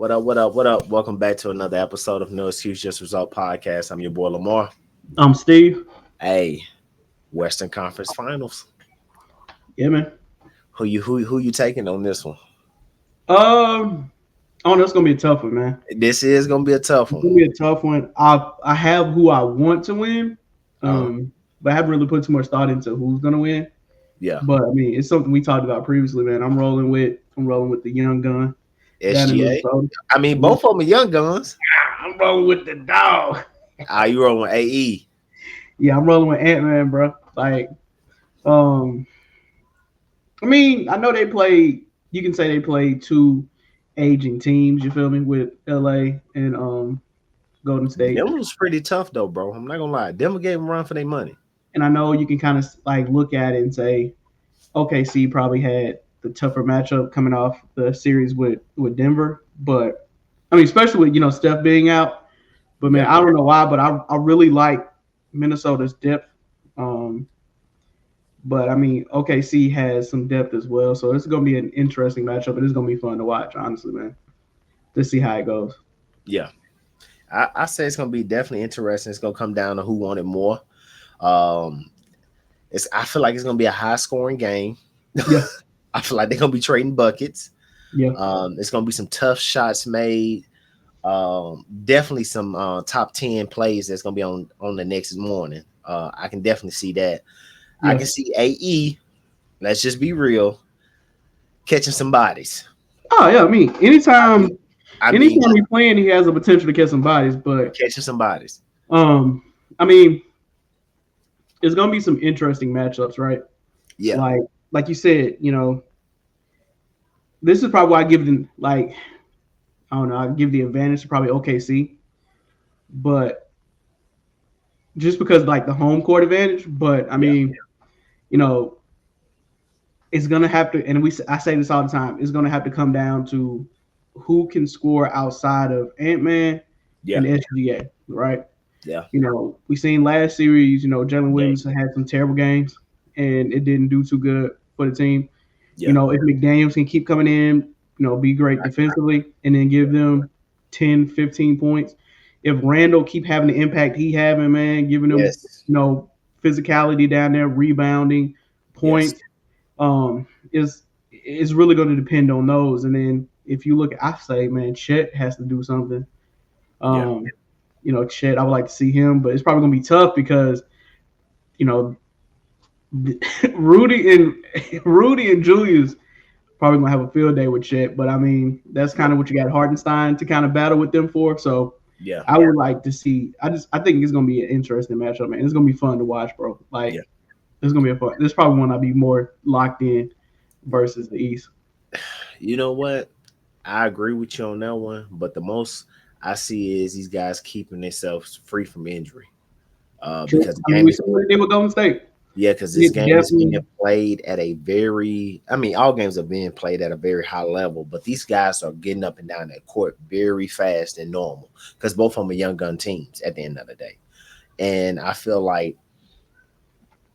What up? What up? What up? Welcome back to another episode of No Excuse Just Result Podcast. I'm your boy Lamar. I'm Steve. Hey, Western Conference Finals. Yeah, man. Who you taking on this one? Oh, that's gonna be a tough one, man. This is gonna be a tough It's one. gonna be a tough one. I have who I want to win, Uh, but I haven't really put too much thought into who's gonna win. yeah, But I mean, it's something we talked about previously, man. I'm rolling with the young gun down in SGA. Minnesota. I mean, both of them are young guns. I'm rolling with the dog. You rolling with AE? Yeah, I'm rolling with Ant-Man, bro. Like, um, I mean, I know they play. You can say they play two aging teams. You feel me? With LA and Golden State. Them was pretty tough though, bro. I'm not gonna lie. Denver gave them a run for their money. And I know you can kind of like look at it and say, OKC probably had the tougher matchup coming off the series with Denver, but I mean, especially with Steph being out. But man, I don't know why, but I really like Minnesota's depth. But I mean, OKC has some depth as well, so it's gonna be an interesting matchup. It's gonna be fun to watch, honestly, man, to see how it goes. Yeah, I say it's gonna be definitely interesting. It's gonna come down to who wanted more. Um, I feel like it's gonna be a high scoring game. Yeah. I feel like they're gonna be trading buckets. Yeah. It's gonna be some tough shots made. Definitely some top 10 plays that's gonna be on the next morning. I can definitely see that. Yeah. I can see AE. Let's just be real, catching some bodies. Oh yeah, I mean, anytime he's playing, he has the potential to catch some bodies. But catching some bodies. I mean, it's gonna be some interesting matchups, right? Yeah. Like you said, this is probably why I give them I don't know, I give the advantage to probably OKC, but just because like the home court advantage. But I mean, it's gonna have to, and I say this all the time, it's gonna have to come down to who can score outside of Ant-Man and SGA, right? Yeah. We seen last series, Jalen Williams had some terrible games and it didn't do too good for the team. Yeah. If McDaniels can keep coming in, be great defensively and then give them 10, 15 points. If Randall keep having the impact he having, man, giving them, physicality down there, rebounding, points, is really going to depend on those. And then if you look, I say, man, Chet has to do something. Chet, I would like to see him, but it's probably going to be tough because, Rudy and Julius probably gonna have a field day with Chet, but I mean that's kind of what you got Hartenstein to kind of battle with them for. So I would like to see. I think it's gonna be an interesting matchup, man. It's gonna be fun to watch, bro. It's gonna be a fun. This probably one I'd be more locked in versus the East. You know what? I agree with you on that one, but the most I see is these guys keeping themselves free from injury. Because we saw what they did with Golden State. Yeah, because this game is being played at all games are being played at a very high level, but these guys are getting up and down that court very fast and normal because both of them are young gun teams at the end of the day. And I feel like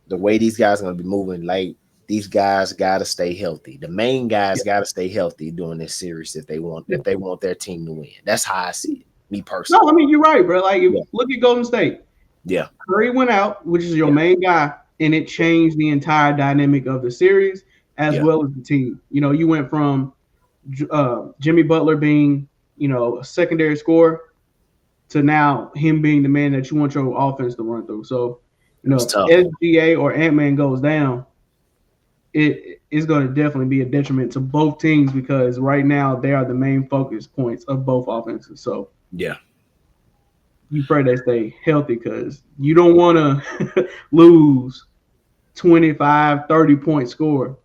the way these guys are going to be moving late, these guys got to stay healthy. The main guys got to stay healthy during this series if they want their team to win. That's how I see it, me personally. No, I mean, you're right, bro. Look at Golden State. Yeah. Curry went out, which is your main guy. And it changed the entire dynamic of the series as well as the team. You went from Jimmy Butler being, a secondary scorer to now him being the man that you want your offense to run through. So, SGA or Ant-Man goes down, it is going to definitely be a detriment to both teams because right now they are the main focus points of both offenses. So, you pray they stay healthy because you don't want to lose 25, 30-point score.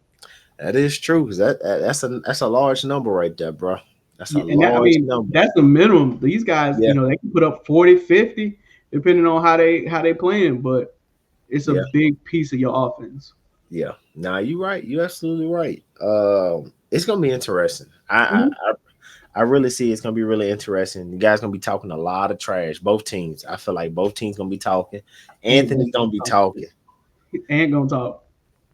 That is true. That's a large number right there, bro. That's a large number. That's the minimum. These guys, they can put up 40, 50, depending on how they playing, but it's a big piece of your offense. Yeah. Nah, you're right. You're absolutely right. It's gonna be interesting. I really see it's gonna be really interesting. You guys gonna be talking a lot of trash. Both teams. I feel like both teams gonna be talking. Anthony's gonna be talking. Ant gonna talk.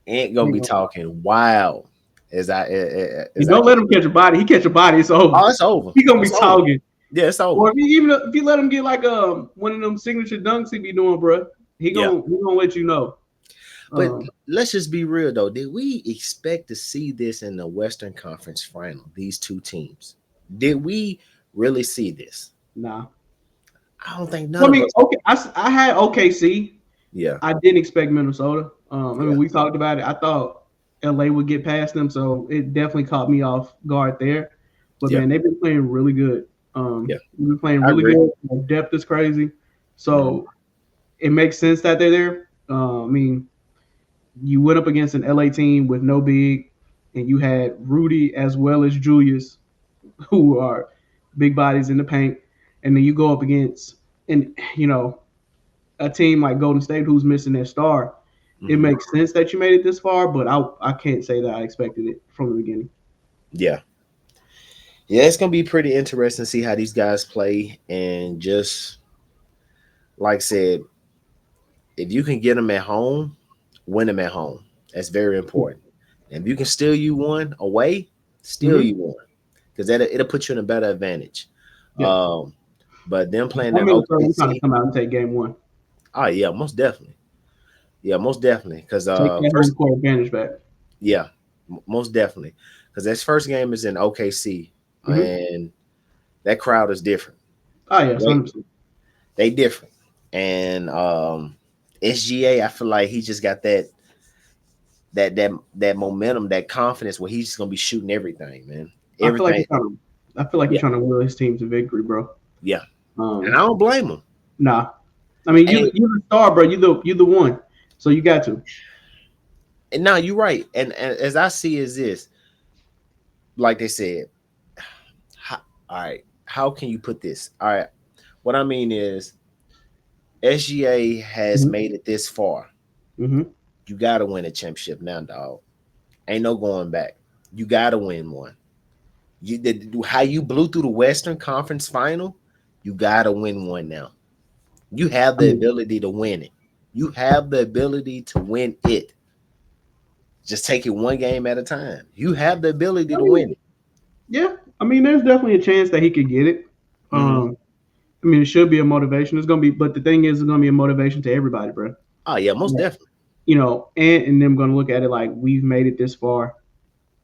Ant gonna be talking wild. You don't let him catch a body. He catch a body, it's over. Oh, it's over. He gonna be talking. Yeah, it's over. Or if you let him get like one of them signature dunks he be doing, bro, he gonna let you know. But let's just be real though. Did we expect to see this in the Western Conference Final? These two teams. Did we really see this? Nah. I don't think none of us. Okay, I had OKC. Yeah. I didn't expect Minnesota. I mean, we talked about it. I thought LA would get past them, so it definitely caught me off guard there. But man, they've been playing really good. They've been playing really good. Their depth is crazy. So it makes sense that they're there. I mean, you went up against an LA team with no big, and you had Rudy as well as Julius, who are big bodies in the paint. And then you go up against, a team like Golden State who's missing their star. It makes sense that you made it this far, but I can't say that I expected it from the beginning. Yeah. Yeah, it's going to be pretty interesting to see how these guys play. And just, like I said, if you can get them at home, win them at home. That's very important. And if you can steal you one away, steal you one. Because it'll put you in a better advantage. Yeah. But them playing that OKC, trying to come out and take game one. Oh, yeah, most definitely. Yeah, most definitely. Because first court advantage back. Yeah, most definitely. Because this first game is in OKC, and that crowd is different. Oh yeah, 100%. They different. And SGA, I feel like he just got that momentum, that confidence where he's just gonna be shooting everything, man. Everything. I feel like he's trying to will his team to victory, bro. Yeah, and I don't blame him. Nah, I mean you're the star, bro. You're the one, so you got to. And now you're right. And as I see is this, like they said, all right, how can you put this? All right, what I mean is SGA has made it this far. You got to win a championship now, dog. Ain't no going back. You got to win one. How you blew through the Western Conference Final, you got to win one now. You have the ability to win it. You have the ability to win it. Just take it one game at a time. You have the ability to win it. Yeah, I mean, there's definitely a chance that he could get it. I mean, it should be a motivation. It's gonna be, but the thing is, it's gonna be a motivation to everybody, bro. Oh yeah, most definitely. And them gonna look at it like we've made it this far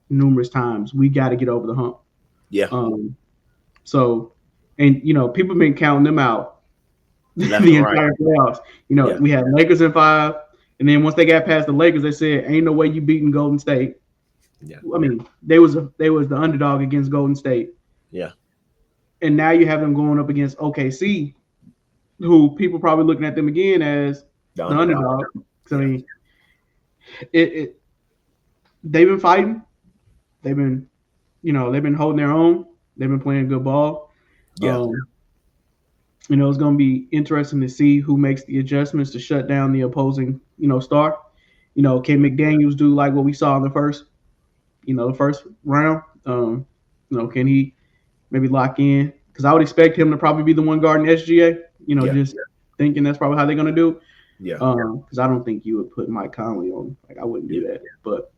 numerous times. We got to get over the hump. Yeah. So, and people have been counting them out the entire playoffs. We had Lakers in 5. And then once they got past the Lakers, they said, "Ain't no way you beating Golden State." Yeah, I mean, they was the underdog against Golden State. Yeah, and now you have them going up against OKC, who people probably looking at them again as the underdog. So, I mean, they've been fighting. They've been holding their own. They've been playing good ball. Yeah. It's going to be interesting to see who makes the adjustments to shut down the opposing, star. Can McDaniels do like what we saw in the first round? Can he maybe lock in? Because I would expect him to probably be the one guarding SGA. Thinking that's probably how they're going to do. Yeah. Because I don't think you would put Mike Conley on. Like I wouldn't do that. But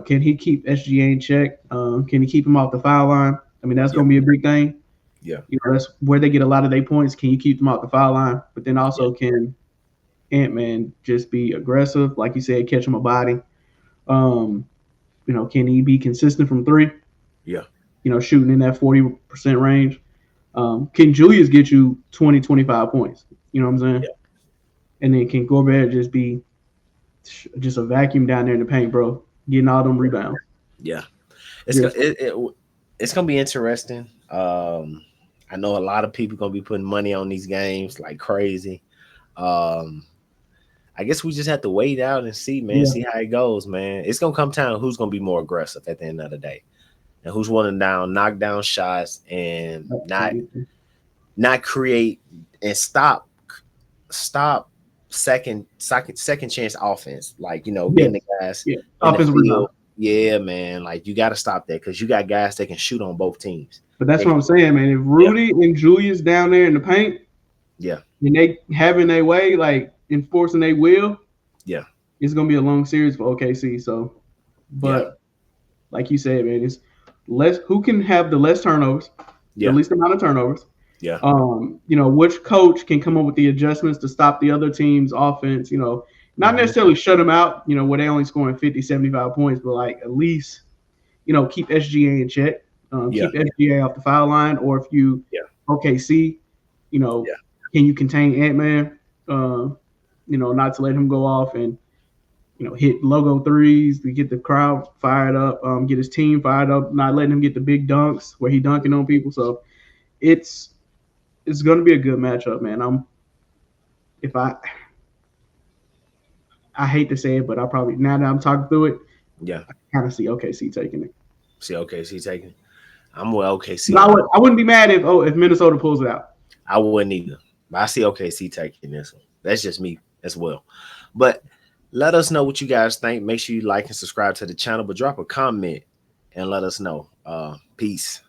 can he keep SGA in check? Can he keep him off the foul line? I mean, that's going to be a big thing. Yeah, that's where they get a lot of their points. Can you keep them out the foul line? But then also, can Ant-Man just be aggressive, like you said, catch him a body? Can he be consistent from 3? Yeah, shooting in that 40% range. Can Julius get you 20, 25 points? You know what I'm saying? Yeah. And then can Gobert just be just a vacuum down there in the paint, bro, getting all them rebounds? Yeah, it's gonna be interesting. I know a lot of people gonna be putting money on these games like crazy. I guess we just have to wait out and see, man. See how it goes, man. It's gonna come time who's gonna be more aggressive at the end of the day, and who's willing to knock down shots and not create and stop second chance offense. Like getting the guys in the field. Yeah, man. Like you got to stop that because you got guys that can shoot on both teams. But that's what I'm saying, man. If Rudy and Julius down there in the paint, and they having their way, like enforcing their will, it's gonna be a long series for OKC. So, but like you said, man, it's less who can have the less turnovers, the least amount of turnovers. Yeah. Which coach can come up with the adjustments to stop the other team's offense, not necessarily shut them out, where they only scoring 50, 75 points, but like at least, keep SGA in check, keep SGA off the foul line, or if you OKC, can you contain Ant-Man, not to let him go off and, hit logo threes to get the crowd fired up, get his team fired up, not letting him get the big dunks where he dunking on people. So it's going to be a good matchup, man. I hate to say it, but I probably, now that I'm talking through it, I kind of see OKC taking it. See OKC taking it. I'm with OKC. I wouldn't be mad if Minnesota pulls it out. I wouldn't either. But I see OKC taking this one. That's just me as well. But let us know what you guys think. Make sure you like and subscribe to the channel, but drop a comment and let us know. Peace.